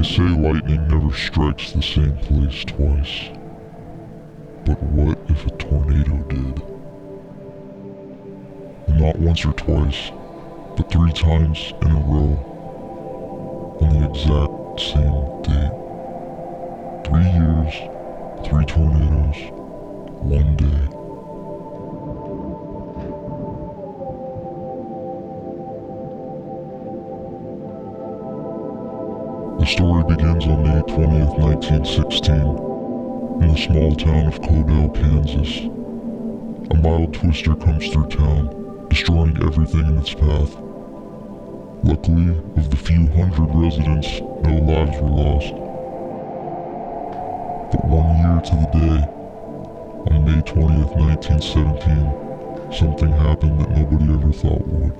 They say lightning never strikes the same place twice. But what if a tornado did? And not once or twice, but 3 times in a row, on the exact same date. 3 years, 3 tornadoes, 1 day. The story begins on May 20th, 1916, in the small town of Codell, Kansas. A mild twister comes through town, destroying everything in its path. Luckily, of the few hundred residents, no lives were lost. But 1 year to the day, on May 20th, 1917, something happened that nobody ever thought would.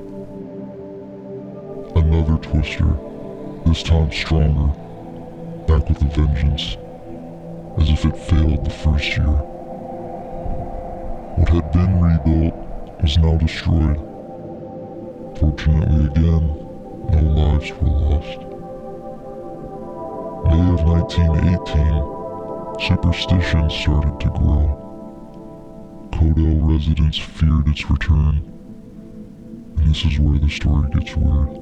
Another twister, this time stronger, back with a vengeance, as if it failed the first year. What had been rebuilt was now destroyed. Fortunately again, no lives were lost. May of 1918, superstition started to grow. Codell residents feared its return, and this is where the story gets weird.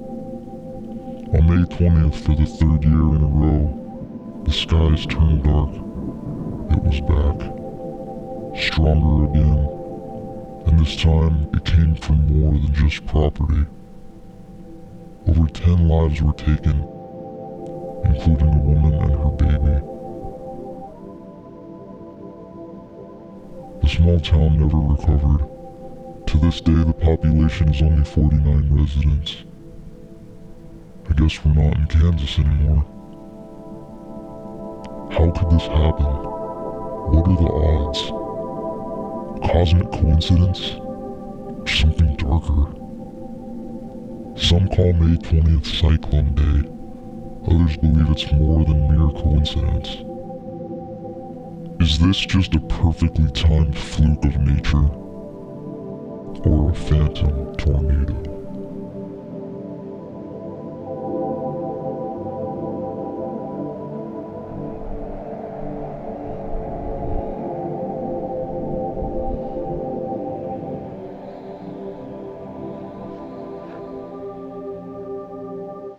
On May 20th, for the 3rd year in a row, the skies turned dark. It was back. Stronger again. And this time, it came from more than just property. Over 10 lives were taken, including a woman and her baby. The small town never recovered. To this day, the population is only 49 residents. I guess we're not in Kansas anymore. How could this happen? What are the odds? Cosmic coincidence? Or something darker? Some call May 20th Cyclone Day. Others believe it's more than mere coincidence. Is this just a perfectly timed fluke of nature? Or a phantom tornado?